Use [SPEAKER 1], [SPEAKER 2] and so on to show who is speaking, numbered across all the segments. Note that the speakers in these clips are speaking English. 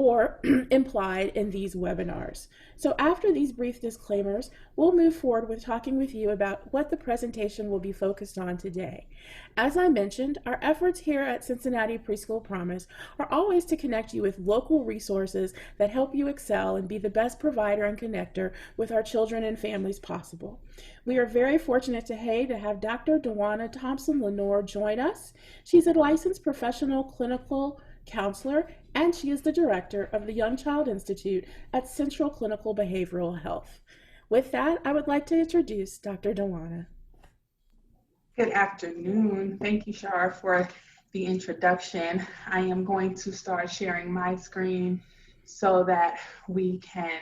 [SPEAKER 1] or implied in these webinars. So after these brief disclaimers, we'll move forward with talking with you about what the presentation will be focused on today. As I mentioned, our efforts here at Cincinnati Preschool Promise are always to connect you with local resources that help you excel and be the best provider and connector with our children and families possible. We are very fortunate today to have Dr. Dwonna Thompson Lenoir join us. She's a licensed professional clinical counselor, and she is the director of the Young Child Institute at Central Clinical Behavioral Health. With that, I would like to introduce Dr. Dwonna.
[SPEAKER 2] Good afternoon. Thank you, Shar, for the introduction. I am going to start sharing my screen so that we can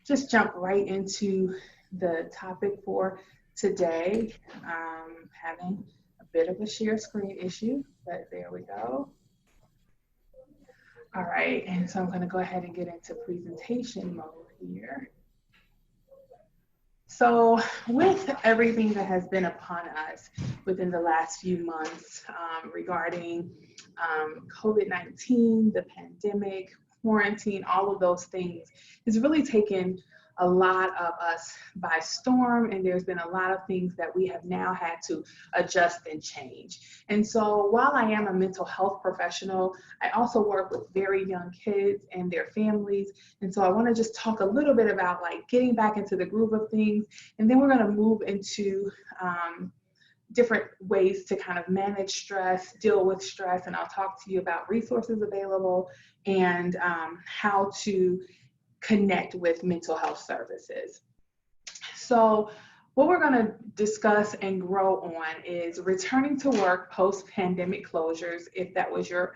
[SPEAKER 2] just jump right into the topic for today. Having a bit of a share screen issue, but there we go. All right, and so I'm going to go ahead and get into presentation mode here. So with everything that has been upon us within the last few months regarding COVID-19, the pandemic, quarantine, all of those things, it's really taken a lot of us by storm, and there's been a lot of things that we have now had to adjust and change. And so while I am a mental health professional, I also work with very young kids and their families. And so I want to just talk a little bit about like getting back into the groove of things, and then we're going to move into different ways to kind of manage stress, deal with stress, and I'll talk to you about resources available and how to connect with mental health services. So what we're going to discuss and grow on is returning to work post-pandemic closures, if that was your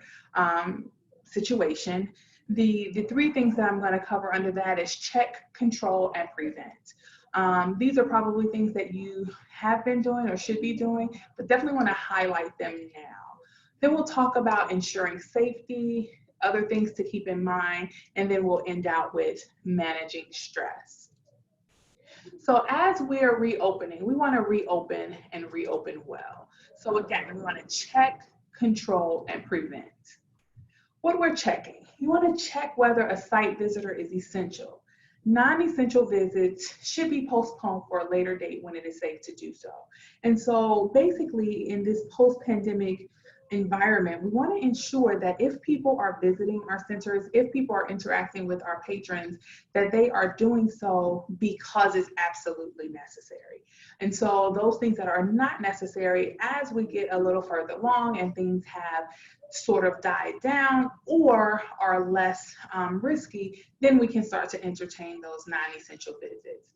[SPEAKER 2] situation. The three things that I'm going to cover under that is check, control, and prevent. These are probably things that you have been doing or should be doing, but definitely want to highlight them now. Then we'll talk about ensuring safety, other things to keep in mind, and then we'll end out with managing stress. So as we're reopening, we want to reopen and reopen well. So again, we want to check, control, and prevent. What we're checking, you want to check whether a site visitor is essential. Non-essential visits should be postponed for a later date when it is safe to do so. And so basically in this post-pandemic environment, we want to ensure that if people are visiting our centers, if people are interacting with our patrons, that they are doing so because it's absolutely necessary. And so those things that are not necessary, as we get a little further along and things have sort of died down or are less risky, then we can start to entertain those non-essential visits.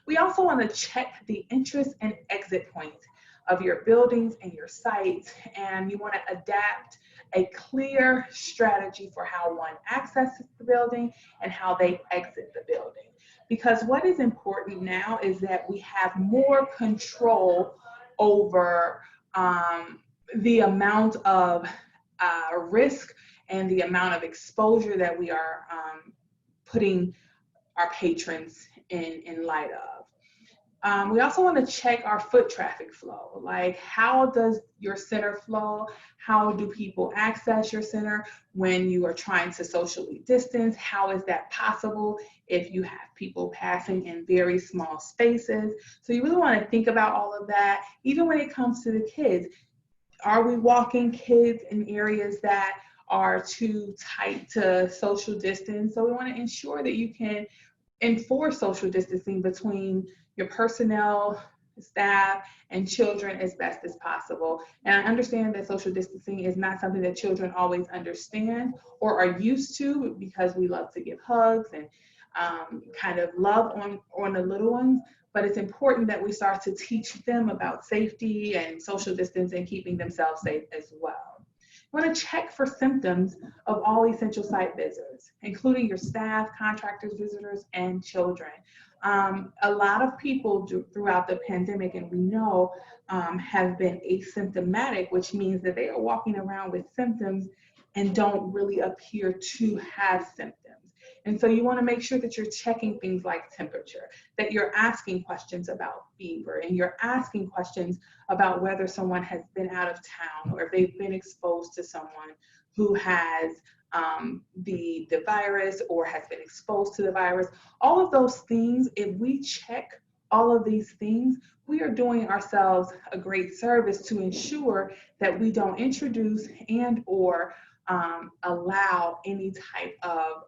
[SPEAKER 2] We also want to check the entrance and exit points of your buildings and your sites, and you want to adapt a clear strategy for how one accesses the building and how they exit the building. Because what is important now is that we have more control over the amount of risk and the amount of exposure that we are putting our patrons in light of. We also want to check our foot traffic flow. Like, how does your center flow? How do people access your center when you are trying to socially distance? How is that possible if you have people passing in very small spaces? So you really want to think about all of that. Even when it comes to the kids, are we walking kids in areas that are too tight to social distance? So we want to ensure that you can enforce social distancing between your personnel, staff, and children as best as possible. And I understand that social distancing is not something that children always understand or are used to, because we love to give hugs and kind of love on the little ones. But it's important that we start to teach them about safety and social distance and keeping themselves safe as well. You want to check for symptoms of all essential site visitors, including your staff, contractors, visitors, and children. A lot of people throughout the pandemic, and we know, have been asymptomatic, which means that they are walking around with symptoms and don't really appear to have symptoms. And so you want to make sure that you're checking things like temperature, that you're asking questions about fever, and you're asking questions about whether someone has been out of town or if they've been exposed to someone who has the virus or has been exposed to the virus. All of those things, if we check all of these things, we are doing ourselves a great service to ensure that we don't introduce and or allow any type of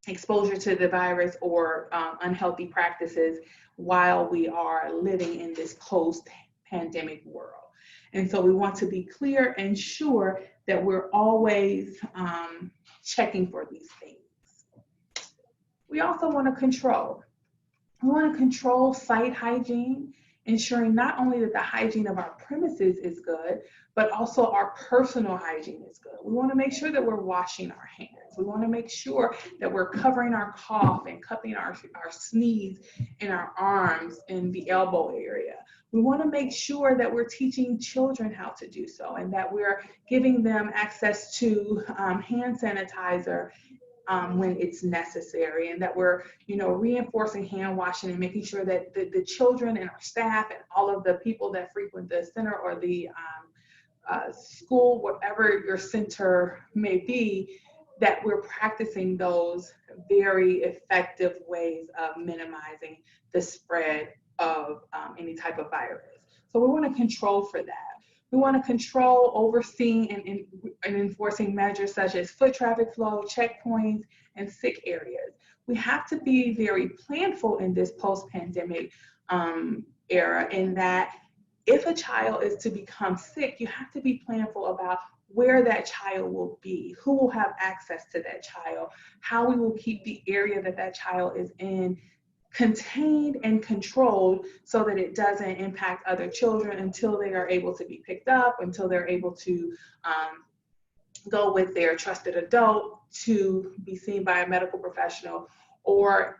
[SPEAKER 2] exposure to the virus or unhealthy practices while we are living in this post-pandemic world. And so we want to be clear and sure that we're always checking for these things. We also want to control. We want to control site hygiene, ensuring not only that the hygiene of our premises is good, but also our personal hygiene is good. We want to make sure that we're washing our hands. We want to make sure that we're covering our cough and cupping our sneeze in our arms in the elbow area. We want to make sure that we're teaching children how to do so and that we're giving them access to hand sanitizer when it's necessary, and that we're, reinforcing hand washing and making sure that the children and our staff and all of the people that frequent the center or the school, whatever your center may be, that we're practicing those very effective ways of minimizing the spread of any type of virus. So we want to control for that. We want to control, overseeing, and enforcing measures such as foot traffic flow, checkpoints, and sick areas. We have to be very planful in this post-pandemic era, in that if a child is to become sick, you have to be planful about where that child will be, who will have access to that child, how we will keep the area that that child is in contained and controlled so that it doesn't impact other children until they are able to be picked up, until they're able to go with their trusted adult to be seen by a medical professional, or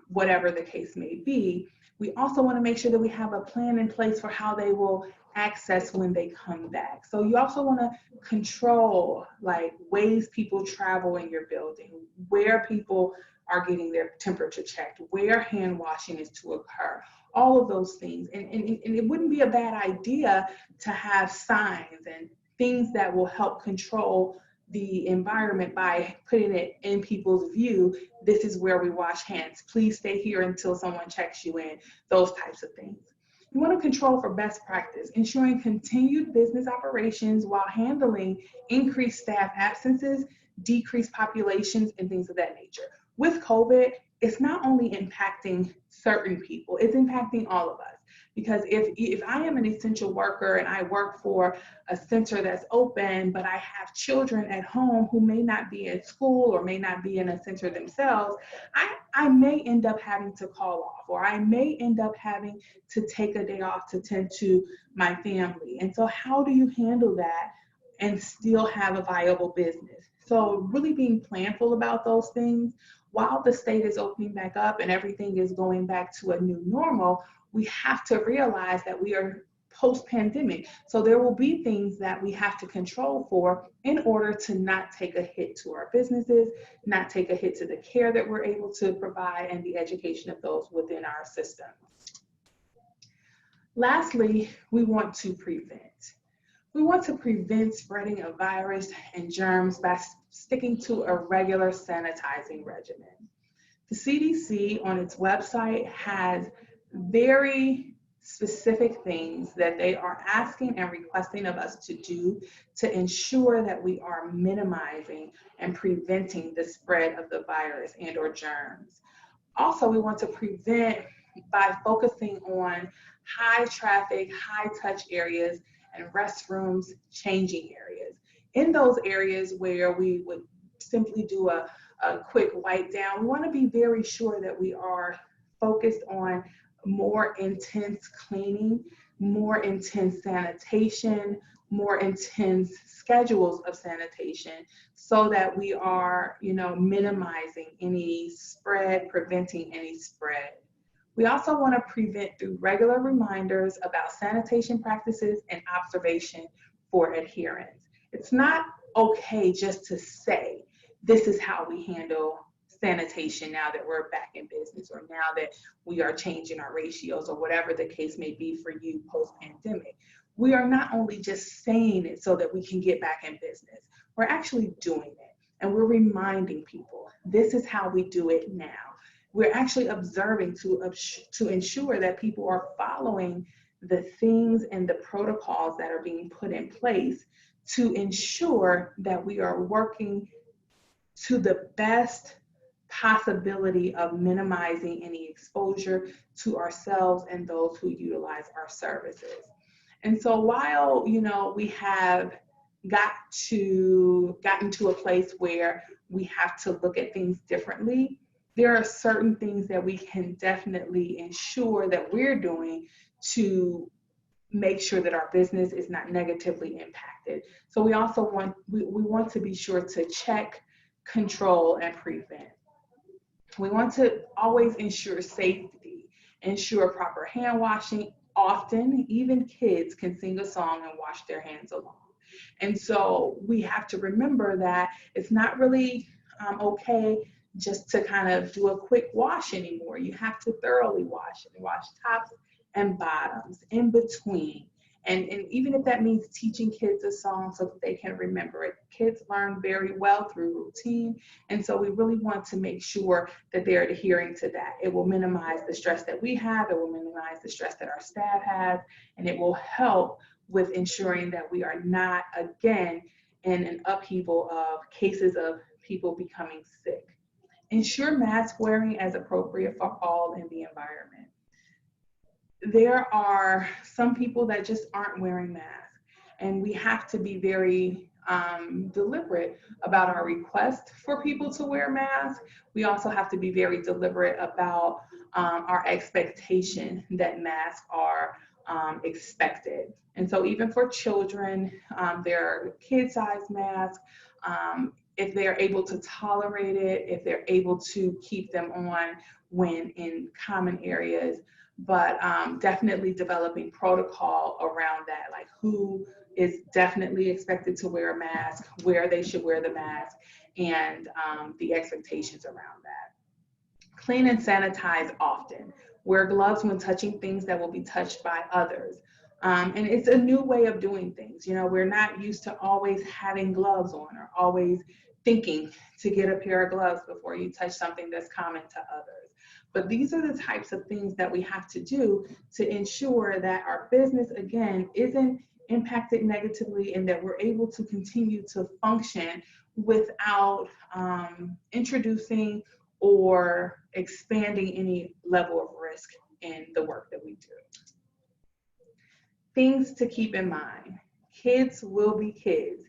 [SPEAKER 2] whatever the case may be. We also want to make sure that we have a plan in place for how they will access when they come back. So you also want to control like ways people travel in your building, where people are getting their temperature checked, where hand washing is to occur, all of those things. And it wouldn't be a bad idea to have signs and things that will help control the environment by putting it in people's view. This is where we wash hands. Please stay here until someone checks you in, those types of things. You want to control for best practice, ensuring continued business operations while handling increased staff absences, decreased populations, and things of that nature. With COVID, it's not only impacting certain people, it's impacting all of us. Because if I am an essential worker and I work for a center that's open, but I have children at home who may not be at school or may not be in a center themselves, I may end up having to call off, or I may end up having to take a day off to tend to my family. And so how do you handle that and still have a viable business? So really being planful about those things. While the state is opening back up and everything is going back to a new normal, we have to realize that we are post-pandemic. So there will be things that we have to control for in order to not take a hit to our businesses, not take a hit to the care that we're able to provide and the education of those within our system. Lastly, we want to prevent. We want to prevent spreading of virus and germs by sticking to a regular sanitizing regimen. The CDC on its website has very specific things that they are asking and requesting of us to do to ensure that we are minimizing and preventing the spread of the virus and or germs. Also, we want to prevent by focusing on high traffic, high touch areas and restrooms, changing areas. In those areas where we would simply do a quick wipe down, we want to be very sure that we are focused on more intense cleaning, more intense sanitation, more intense schedules of sanitation, so that we are, minimizing any spread, preventing any spread. We also want to prevent through regular reminders about sanitation practices and observation for adherence. It's not okay just to say, this is how we handle sanitation now that we're back in business, or now that we are changing our ratios, or whatever the case may be for you post-pandemic. We are not only just saying it so that we can get back in business. we're actually doing it. And we're reminding people, this is how we do it now. We're actually observing to ensure that people are following the things and the protocols that are being put in place to ensure that we are working to the best possibility of minimizing any exposure to ourselves and those who utilize our services. And so while, we have gotten to a place where we have to look at things differently, there are certain things that we can definitely ensure that we're doing to make sure that our business is not negatively impacted. So we also want to be sure to check, control, and prevent. We want to always ensure safety, ensure proper hand washing. Often, even kids can sing a song and wash their hands alone. And so we have to remember that it's not really okay just to kind of do a quick wash anymore. You have to thoroughly wash and wash tops and bottoms in between. And even if that means teaching kids a song so that they can remember it, kids learn very well through routine. And so we really want to make sure that they're adhering to that. It will minimize the stress that we have, it will minimize the stress that our staff has, and it will help with ensuring that we are not, again, in an upheaval of cases of people becoming sick. Ensure mask wearing as appropriate for all in the environment. There are some people that just aren't wearing masks, and we have to be very deliberate about our request for people to wear masks. We also have to be very deliberate about our expectation that masks are expected. And so even for children, there are kid-sized masks. If they're able to tolerate it, if they're able to keep them on when in common areas, but definitely developing protocol around that, like who is definitely expected to wear a mask, where they should wear the mask, and the expectations around that. Clean and sanitize often. Wear gloves when touching things that will be touched by others. And it's a new way of doing things. We're not used to always having gloves on or always thinking to get a pair of gloves before you touch something that's common to others. But these are the types of things that we have to do to ensure that our business, again, isn't impacted negatively and that we're able to continue to function without introducing or expanding any level of risk in the work that we do. Things to keep in mind. Kids will be kids.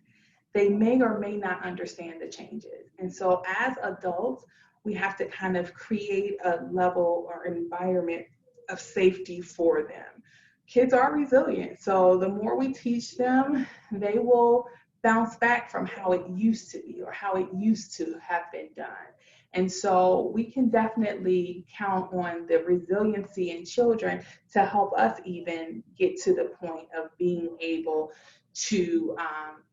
[SPEAKER 2] They may or may not understand the changes. And so as adults, we have to kind of create a level or environment of safety for them. Kids are resilient, so the more we teach them, they will bounce back from how it used to be or how it used to have been done. And so we can definitely count on the resiliency in children to help us even get to the point of being able to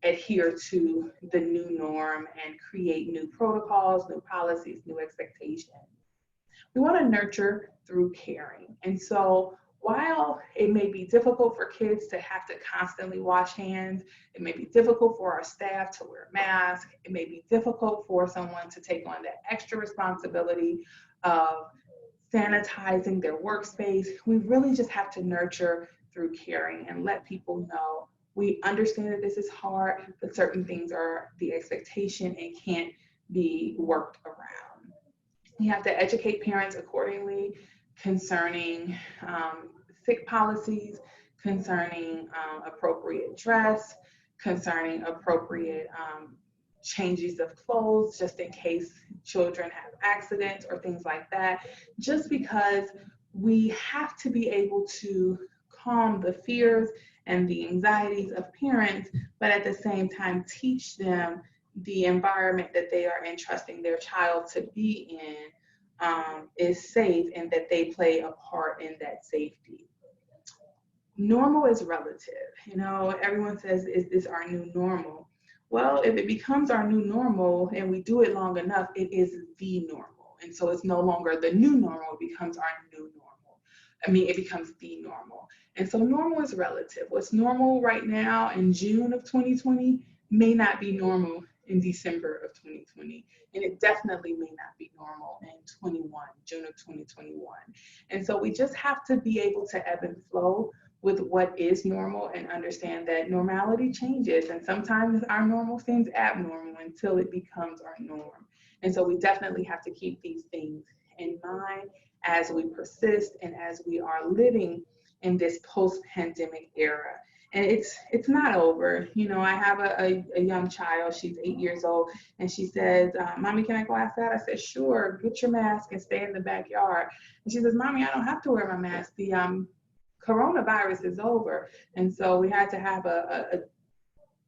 [SPEAKER 2] adhere to the new norm and create new protocols, new policies, new expectations. We want to nurture through caring. And so while it may be difficult for kids to have to constantly wash hands, it may be difficult for our staff to wear masks, it may be difficult for someone to take on that extra responsibility of sanitizing their workspace, we really just have to nurture through caring and let people know we understand that this is hard, but certain things are the expectation and can't be worked around. You have to educate parents accordingly concerning sick policies, concerning appropriate dress, concerning appropriate changes of clothes, just in case children have accidents or things like that, just because we have to be able to calm the fears and the anxieties of parents, but at the same time teach them the environment that they are entrusting their child to be in is safe and that they play a part in that safety. Normal is relative. Everyone says, is this our new normal? Well, if it becomes our new normal and we do it long enough, it is the normal. And so it's no longer the new normal, it becomes our new normal. It becomes the normal. And so normal is relative. What's normal right now in June of 2020 may not be normal in December of 2020. And it definitely may not be normal in June of 2021. And so we just have to be able to ebb and flow with what is normal and understand that normality changes. And sometimes our normal seems abnormal until it becomes our norm. And so we definitely have to keep these things in mind as we persist and as we are living in this post-pandemic era. And it's not over. You know, I have a young child, she's 8 years old, and she says, Mommy, can I go outside? I said, sure, get your mask and stay in the backyard. And she says, Mommy, I don't have to wear my mask. The coronavirus is over. And so we had to have a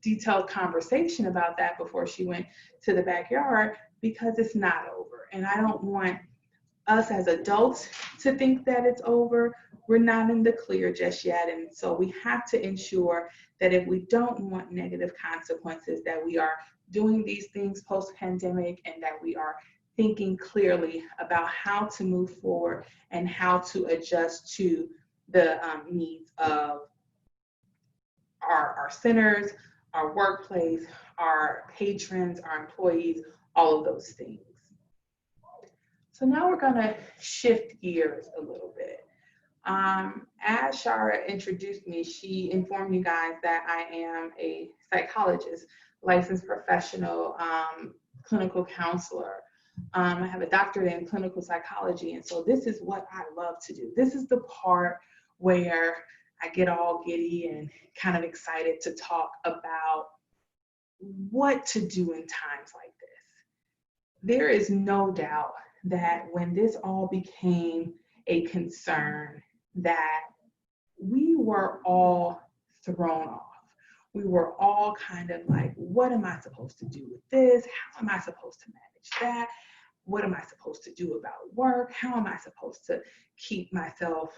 [SPEAKER 2] detailed conversation about that before she went to the backyard, because it's not over. And I don't want us as adults to think that it's over. We're not in the clear just yet. And so we have to ensure that if we don't want negative consequences, that we are doing these things post-pandemic and that we are thinking clearly about how to move forward and how to adjust to the needs of our centers, our workplace, our patrons, our employees, all of those things. So now we're going to shift gears a little bit. As Shara introduced me, she informed you guys that I am a psychologist, licensed professional, clinical counselor. I have a doctorate in clinical psychology, and so this is what I love to do. This is the part where I get all giddy and kind of excited to talk about what to do in times like this. There is no doubt that when this all became a concern, that we were all thrown off. We were all kind of like, what am I supposed to do with this? How am I supposed to manage that? What am I supposed to do about work? How am I supposed to keep myself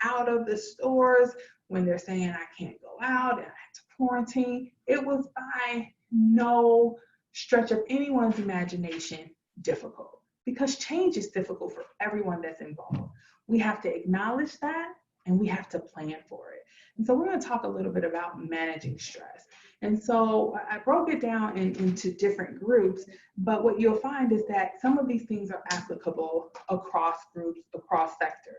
[SPEAKER 2] out of the stores when they're saying I can't go out and I have to quarantine? It was by no stretch of anyone's imagination difficult, because change is difficult for everyone that's involved. We have to acknowledge that and we have to plan for it. And so we're going to talk a little bit about managing stress. And so I broke it down into different groups, but what you'll find is that some of these things are applicable across groups, across sectors.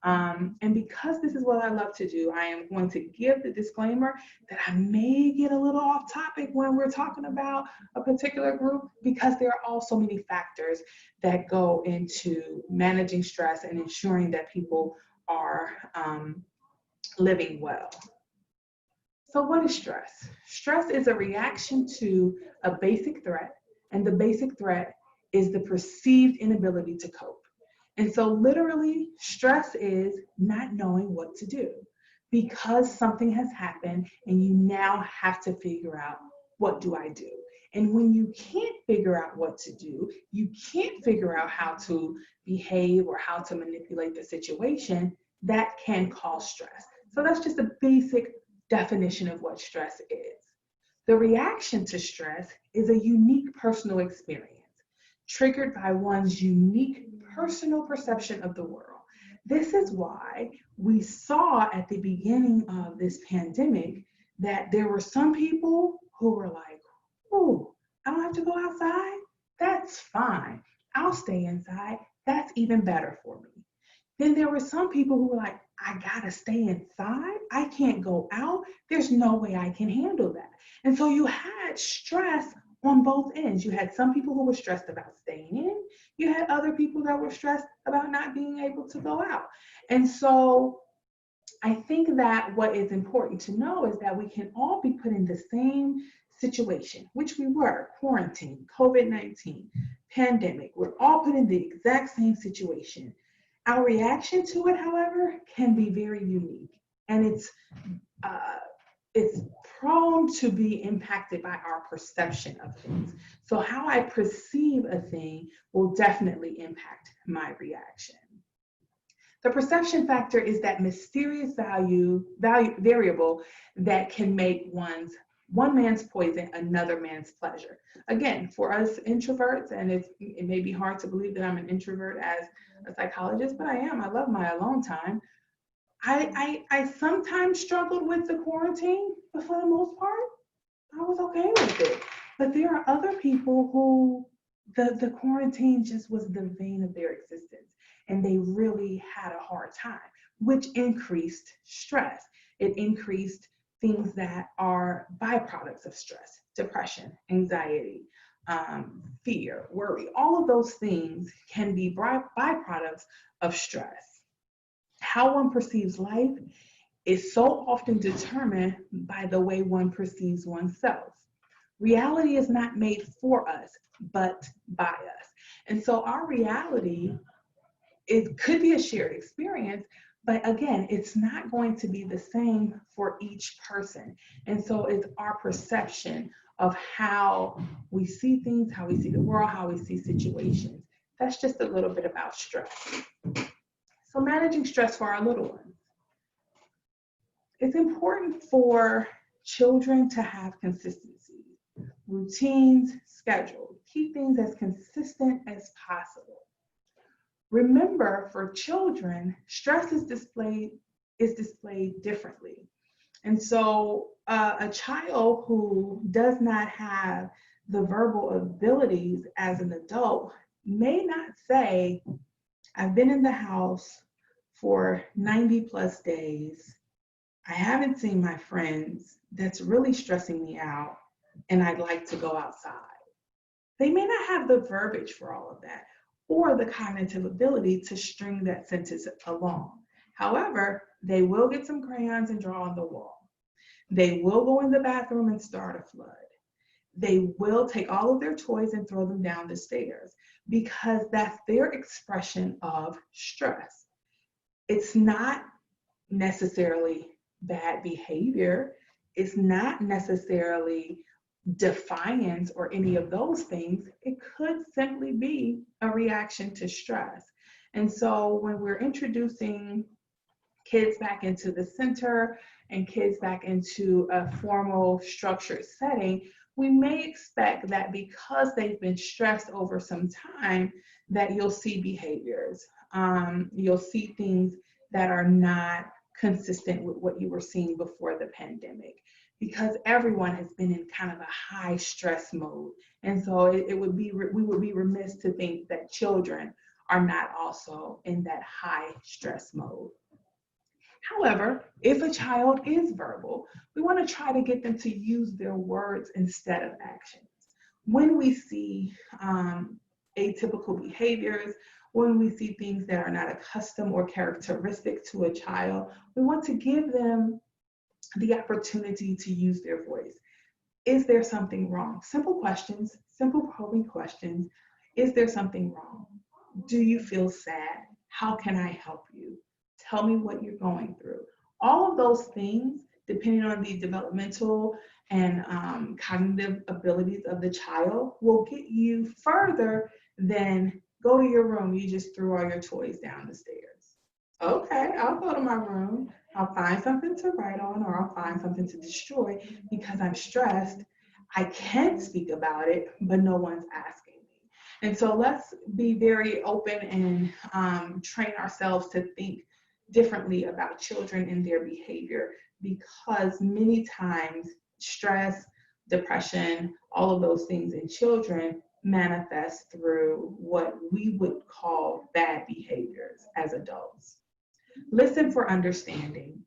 [SPEAKER 2] And because this is what I love to do, I am going to give the disclaimer that I may get a little off topic when we're talking about a particular group, because there are also many factors that go into managing stress and ensuring that people are living well. So what is stress? Stress is a reaction to a basic threat, and the basic threat is the perceived inability to cope. And so literally, stress is not knowing what to do because something has happened and you now have to figure out, what do I do? And when you can't figure out what to do, you can't figure out how to behave or how to manipulate the situation, that can cause stress. So that's just a basic definition of what stress is. The reaction to stress is a unique personal experience triggered by one's unique personal perception of the world. This is why we saw at the beginning of this pandemic that there were some people who were like, oh, I don't have to go outside? That's fine. I'll stay inside. That's even better for me. Then there were some people who were like, I gotta stay inside. I can't go out. There's no way I can handle that. And so you had stress on both ends. You had some people who were stressed about staying in. You had other people that were stressed about not being able to go out. And so I think that what is important to know is that we can all be put in the same situation, which we were: quarantine, COVID-19, pandemic. We're all put in the exact same situation. Our reaction to it, however, can be very unique, and it's prone to be impacted by our perception of things. So how I perceive a thing will definitely impact my reaction. The perception factor is that mysterious variable that can make one man's poison another man's pleasure. Again, for us introverts, and it may be hard to believe that I'm an introvert as a psychologist, but I am. I love my alone time. I sometimes struggled with the quarantine, but for the most part, I was okay with it. But there are other people who the quarantine just was the vein of their existence, and they really had a hard time, which increased stress. It increased things that are byproducts of stress: depression, anxiety, fear, worry. All of those things can be byproducts of stress. How one perceives life is so often determined by the way one perceives oneself. Reality is not made for us, but by us. And so our reality, it could be a shared experience, but again, it's not going to be the same for each person. And so it's our perception of how we see things, how we see the world, how we see situations. That's just a little bit about stress. So managing stress for our little ones. It's important for children to have consistency, routines, schedule. Keep things as consistent as possible. Remember, for children, stress is displayed differently. And so a child who does not have the verbal abilities as an adult may not say, I've been in the house for 90 plus days. I haven't seen my friends. That's really stressing me out, and I'd like to go outside. They may not have the verbiage for all of that or the cognitive ability to string that sentence along. However, they will get some crayons and draw on the wall. They will go in the bathroom and start a flood. They will take all of their toys and throw them down the stairs because that's their expression of stress. It's not necessarily bad behavior. It's not necessarily defiance or any of those things. It could simply be a reaction to stress. And so when we're introducing kids back into the center and kids back into a formal structured setting, we may expect that because they've been stressed over some time, that you'll see behaviors. You'll see things that are not consistent with what you were seeing before the pandemic, because everyone has been in kind of a high stress mode. And so we would be remiss to think that children are not also in that high stress mode. However, if a child is verbal, we want to try to get them to use their words instead of actions. When we see atypical behaviors, when we see things that are not accustomed or characteristic to a child, we want to give them the opportunity to use their voice. Is there something wrong? Simple questions, simple probing questions. Is there something wrong? Do you feel sad? How can I help you? Tell me what you're going through. All of those things, depending on the developmental and cognitive abilities of the child, will get you further than go to your room, you just threw all your toys down the stairs. Okay, I'll go to my room. I'll find something to write on, or I'll find something to destroy because I'm stressed. I can speak about it, but no one's asking me. And so let's be very open and train ourselves to think differently about children and their behavior, because many times stress, depression, all of those things in children manifest through what we would call bad behaviors as adults. Listen for understanding.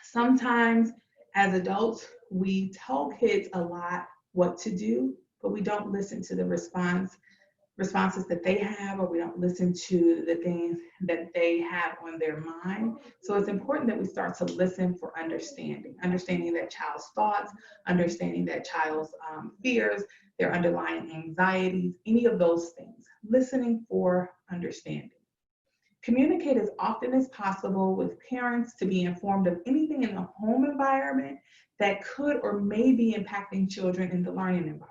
[SPEAKER 2] Sometimes as adults, we tell kids a lot what to do, but we don't listen to the responses that they have, or we don't listen to the things that they have on their mind. So it's important that we start to listen for understanding that child's thoughts, understanding that child's fears, their underlying anxieties, any of those things. Listening for understanding. Communicate as often as possible with parents to be informed of anything in the home environment that could or may be impacting children in the learning environment.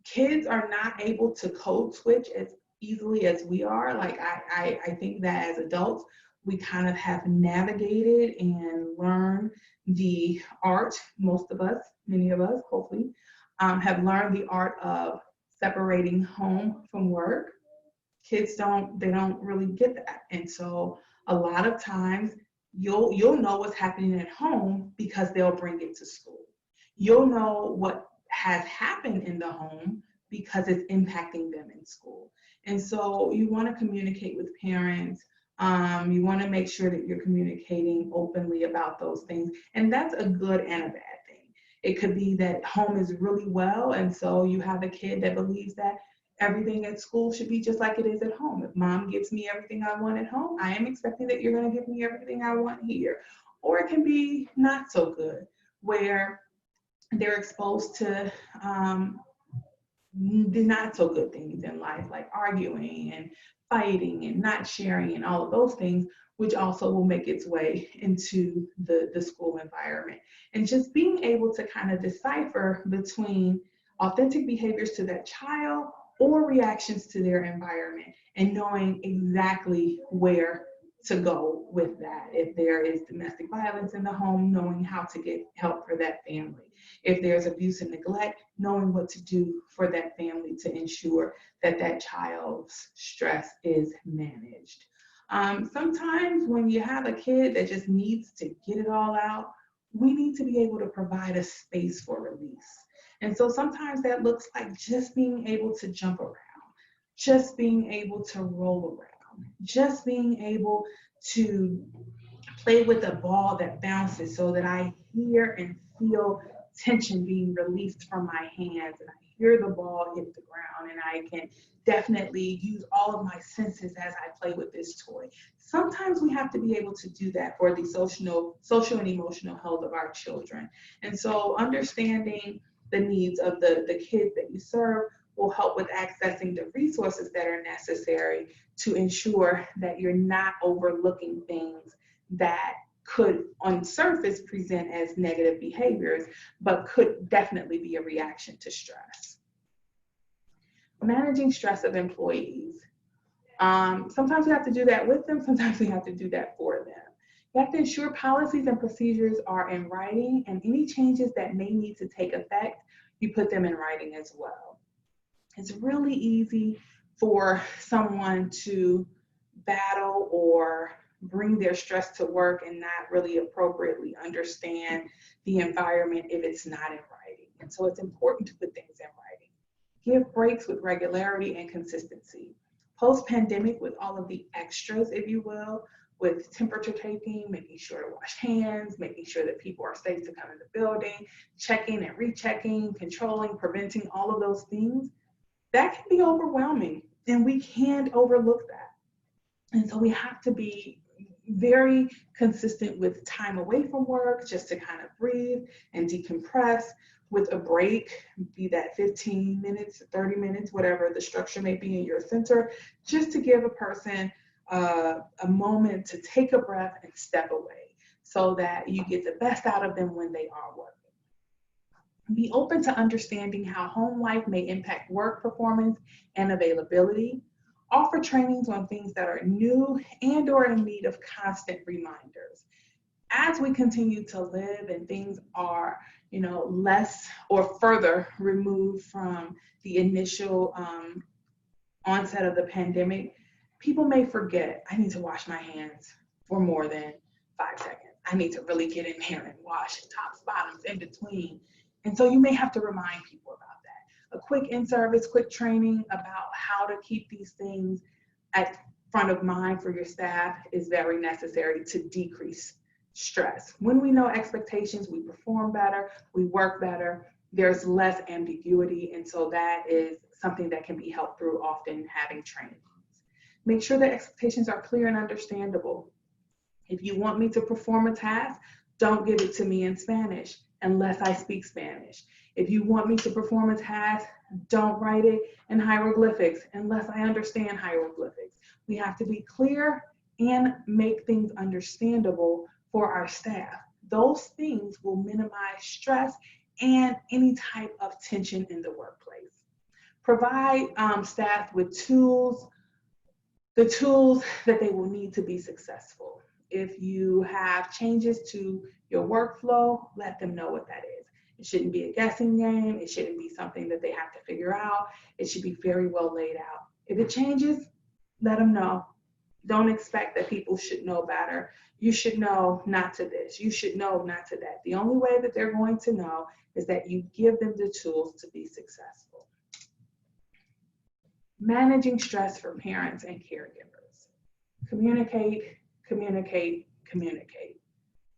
[SPEAKER 2] Kids are not able to code switch as easily as we are. Like I think that as adults, we kind of have navigated and learned the art, most of us, many of us, hopefully, have learned the art of separating home from work. Kids don't really get that. And so a lot of times you'll know what's happening at home because they'll bring it to school. you'll know what has happened in the home because it's impacting them in school. And so you want to communicate with parents. You want to make sure that you're communicating openly about those things. And that's a good and a bad thing. It could be that home is really well, and so you have a kid that believes that everything at school should be just like it is at home. If mom gives me everything I want at home, I am expecting that you're going to give me everything I want here. Or it can be not so good, where they're exposed to the not so good things in life, like arguing and fighting and not sharing and all of those things, which also will make its way into the school environment. And just being able to kind of decipher between authentic behaviors to that child or reactions to their environment, and knowing exactly where to go with that. If there is domestic violence in the home, knowing how to get help for that family. If there's abuse and neglect, knowing what to do for that family to ensure that that child's stress is managed. Sometimes when you have a kid that just needs to get it all out, we need to be able to provide a space for release. And so sometimes that looks like just being able to jump around, just being able to roll around, just being able to play with a ball that bounces so that I hear and feel tension being released from my hands, and I hear the ball hit the ground, and I can definitely use all of my senses as I play with this toy. Sometimes we have to be able to do that for the social and emotional health of our children. And so understanding the needs of the kids that you serve will help with accessing the resources that are necessary to ensure that you're not overlooking things that could on surface present as negative behaviors, but could definitely be a reaction to stress. Managing stress of employees. Sometimes we have to do that with them, sometimes we have to do that for them. You have to ensure policies and procedures are in writing, and any changes that may need to take effect, you put them in writing as well. It's really easy for someone to battle or bring their stress to work and not really appropriately understand the environment if it's not in writing. And so it's important to put things in writing. Give breaks with regularity and consistency. Post-pandemic, with all of the extras, if you will, with temperature taking, making sure to wash hands, making sure that people are safe to come in the building, checking and rechecking, controlling, preventing, all of those things, that can be overwhelming, and we can't overlook that. And so we have to be very consistent with time away from work, just to kind of breathe and decompress, with a break, be that 15 minutes, 30 minutes, whatever the structure may be in your center, just to give a person a moment to take a breath and step away so that you get the best out of them when they are working. Be open to understanding how home life may impact work performance and availability. Offer trainings on things that are new and or in need of constant reminders. As we continue to live and things are, less or further removed from the initial onset of the pandemic, people may forget, I need to wash my hands for more than 5 seconds. I need to really get in there and wash tops, bottoms, in between. And so you may have to remind people about that. A quick in-service, quick training about how to keep these things at front of mind for your staff is very necessary to decrease stress. When we know expectations, we perform better, we work better, there's less ambiguity, and so that is something that can be helped through often having trainings. Make sure that expectations are clear and understandable. If you want me to perform a task, don't give it to me in Spanish unless I speak Spanish. If you want me to perform a task, don't write it in hieroglyphics unless I understand hieroglyphics. We have to be clear and make things understandable for our staff. Those things will minimize stress and any type of tension in the workplace. Provide staff with the tools that they will need to be successful. If you have changes to your workflow, let them know what that is. It shouldn't be a guessing game. It shouldn't be something that they have to figure out. It should be very well laid out. If it changes, let them know. Don't expect that people should know better. You should know not to this. You should know not to that. The only way that they're going to know is that you give them the tools to be successful. Managing stress for parents and caregivers. Communicate, communicate, communicate.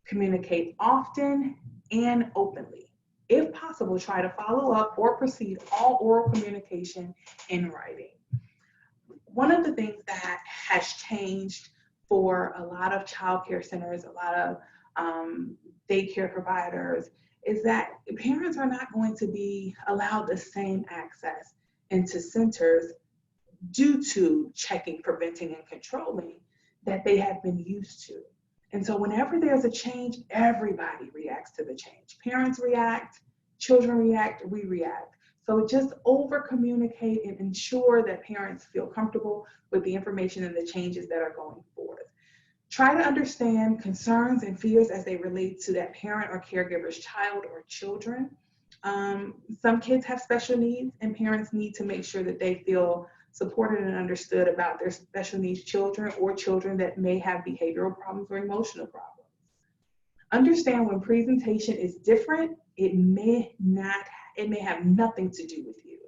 [SPEAKER 2] Communicate often and openly. If possible, try to follow up or proceed all oral communication in writing. One of the things that has changed for a lot of child care centers, a lot of daycare providers, is that parents are not going to be allowed the same access into centers due to checking, preventing, and controlling that they have been used to. And so whenever there's a change, everybody reacts to the change. Parents react, children react, we react. So just over communicate and ensure that parents feel comfortable with the information and the changes that are going forth. Try to understand concerns and fears as they relate to that parent or caregiver's child or children. Some kids have special needs, and parents need to make sure that they feel supported and understood about their special needs children or children that may have behavioral problems or emotional problems. Understand when presentation is different, it may have nothing to do with you.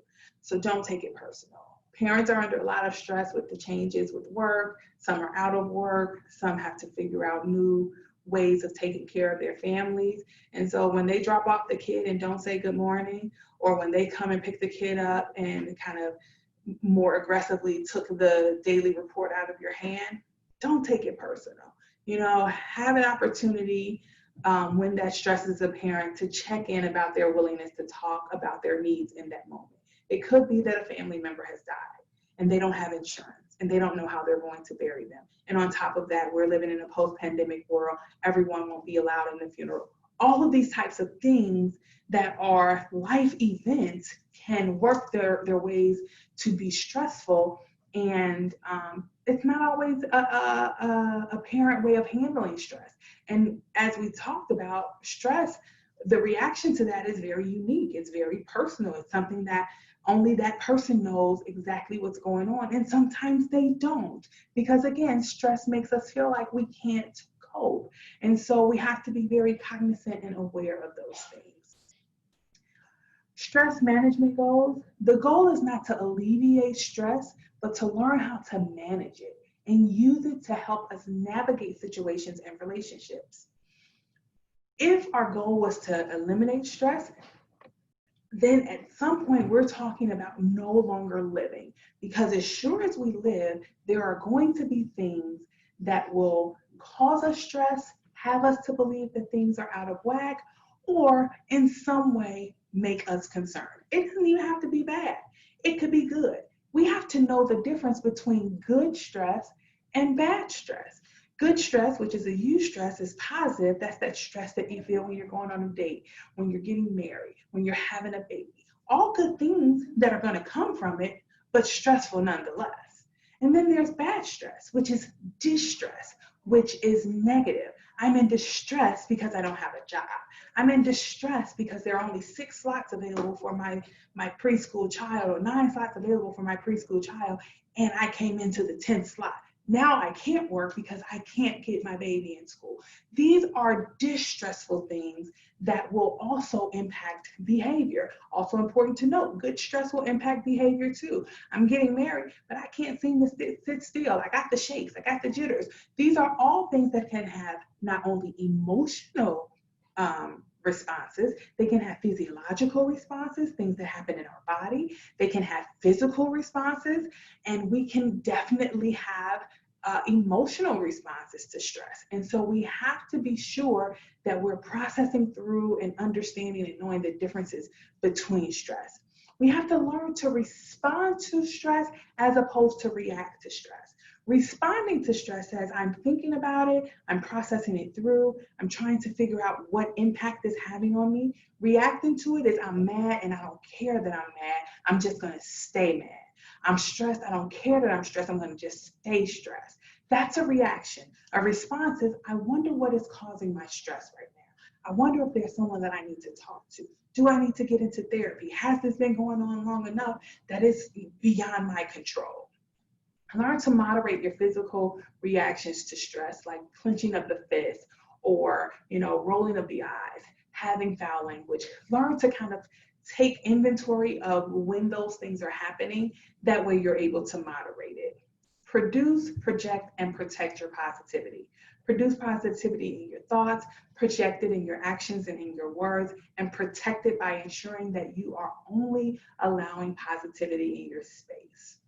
[SPEAKER 2] So don't take it personal. Parents are under a lot of stress with the changes with work. Some are out of work. Some have to figure out new ways of taking care of their families. And so when they drop off the kid and don't say good morning, or when they come and pick the kid up and kind of more aggressively took the daily report out of your hand, don't take it personal. You know, have an opportunity when that stresses a parent to check in about their willingness to talk about their needs in that moment. It could be that a family member has died and they don't have insurance and they don't know how they're going to bury them. And on top of that, we're living in a post-pandemic world. Everyone won't be allowed in the funeral. All of these types of things that are life events can work their ways to be stressful, and it's not always a parent way of handling stress. And as we talked about, stress, the reaction to that is very unique. It's very personal. It's something that only that person knows exactly what's going on, and sometimes they don't, because again, stress makes us feel like we can't cope. And so we have to be very cognizant and aware of those things. Stress management goals. The goal is not to alleviate stress, but to learn how to manage it and use it to help us navigate situations and relationships. If our goal was to eliminate stress, then at some point we're talking about no longer living, because as sure as we live, there are going to be things that will cause us stress, have us to believe that things are out of whack, or in some way make us concerned. It doesn't even have to be bad. It could be good. We have to know the difference between good stress and bad stress. Good stress, which is a eustress, is positive. That's that stress that you feel when you're going on a date, when you're getting married, when you're having a baby. All good things that are going to come from it, but stressful nonetheless. And then there's bad stress, which is distress, which is negative. I'm in distress because I don't have a job. I'm in distress because there are only 6 slots available for my preschool child, or 9 slots available for my preschool child, and I came into the 10th slot. Now I can't work because I can't get my baby in school. These are distressful things that will also impact behavior. Also important to note, good stress will impact behavior too. I'm getting married, but I can't seem to sit still. I got the shakes, I got the jitters. These are all things that can have not only emotional responses, they can have physiological responses, things that happen in our body. They can have physical responses, and we can definitely have emotional responses to stress. And so we have to be sure that we're processing through and understanding and knowing the differences between stress. We have to learn to respond to stress as opposed to react to stress. Responding to stress says, I'm thinking about it, I'm processing it through, I'm trying to figure out what impact it's having on me. Reacting to it is, I'm mad and I don't care that I'm mad, I'm just gonna stay mad. I'm stressed, I don't care that I'm stressed, I'm gonna just stay stressed. That's a reaction. A response is, I wonder what is causing my stress right now. I wonder if there's someone that I need to talk to. Do I need to get into therapy? Has this been going on long enough that it's beyond my control? Learn to moderate your physical reactions to stress, like clenching of the fist or, rolling of the eyes. having foul language. Learn to kind of take inventory of when those things are happening. That way you're able to moderate it. Produce, project, and protect your positivity. Produce positivity in your thoughts, project it in your actions and in your words, and protect it by ensuring that you are only allowing positivity in your space.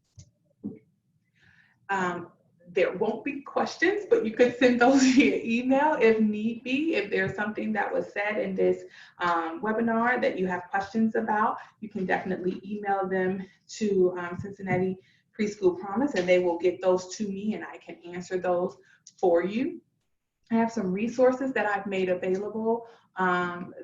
[SPEAKER 2] There won't be questions, but you could send those via email if need be. If there's something that was said in this webinar that you have questions about, you can definitely email them to Cincinnati Preschool Promise, and they will get those to me and I can answer those for you. I have some resources that I've made available.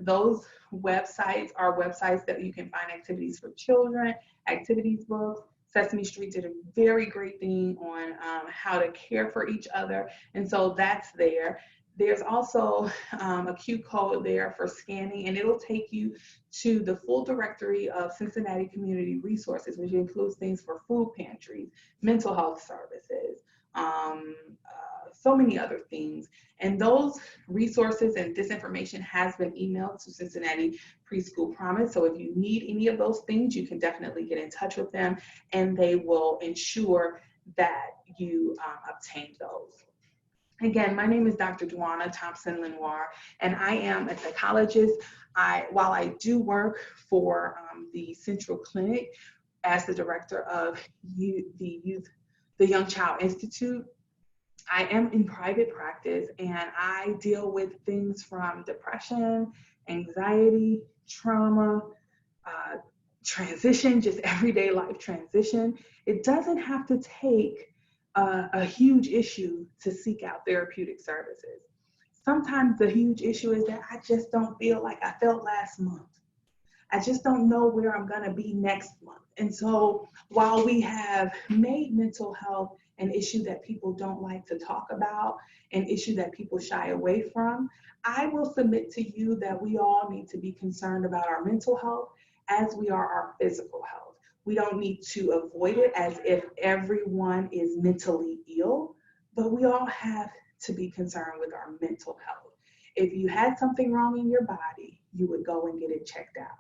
[SPEAKER 2] Those websites are websites that you can find activities for children, activities books. Sesame Street did a very great thing on how to care for each other, and so that's there. There's also a Q code there for scanning, and it'll take you to the full directory of Cincinnati community resources, which includes things for food pantries, mental health services, so many other things. And those resources and this information has been emailed to Cincinnati Preschool Promise. So if you need any of those things, you can definitely get in touch with them and they will ensure that you obtain those. Again, my name is Dr. Dwonna Thompson Lenoir, and I am a psychologist. While I do work for the Central Clinic as the director of the Young Child Institute, I am in private practice and I deal with things from depression, anxiety, trauma, transition, just everyday life transition. It doesn't have to take a huge issue to seek out therapeutic services. Sometimes the huge issue is that I just don't feel like I felt last month. I just don't know where I'm going to be next month. And so while we have made mental health an issue that people don't like to talk about, an issue that people shy away from, I will submit to you that we all need to be concerned about our mental health as we are our physical health. We don't need to avoid it as if everyone is mentally ill, but we all have to be concerned with our mental health. If you had something wrong in your body, you would go and get it checked out.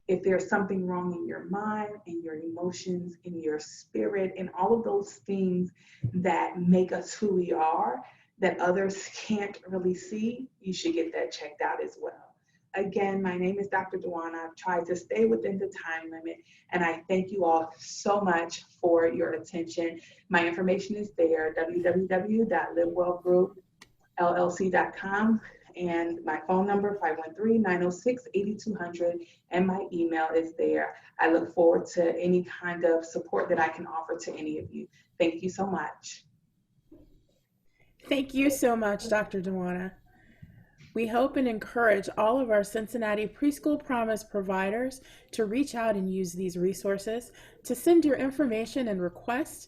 [SPEAKER 2] If there's something wrong in your mind, in your emotions, in your spirit, and all of those things that make us who we are, that others can't really see, you should get that checked out as well. Again, my name is Dr. Dwonna. I've tried to stay within the time limit, and I thank you all so much for your attention. My information is there, www.livewellgroupllc.com. And my phone number, 513-906-8200, and my email is there. I look forward to any kind of support that I can offer to any of you. Thank you so much.
[SPEAKER 1] Thank you so much, Dr. Dwonna. We hope and encourage all of our Cincinnati Preschool Promise providers to reach out and use these resources, to send your information and requests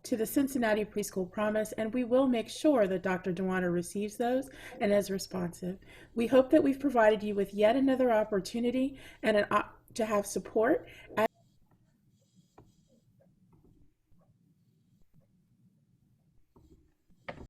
[SPEAKER 1] to the Cincinnati Preschool Promise, and we will make sure that Dr. Dwonna receives those and is responsive. We hope that we've provided you with yet another opportunity and to have support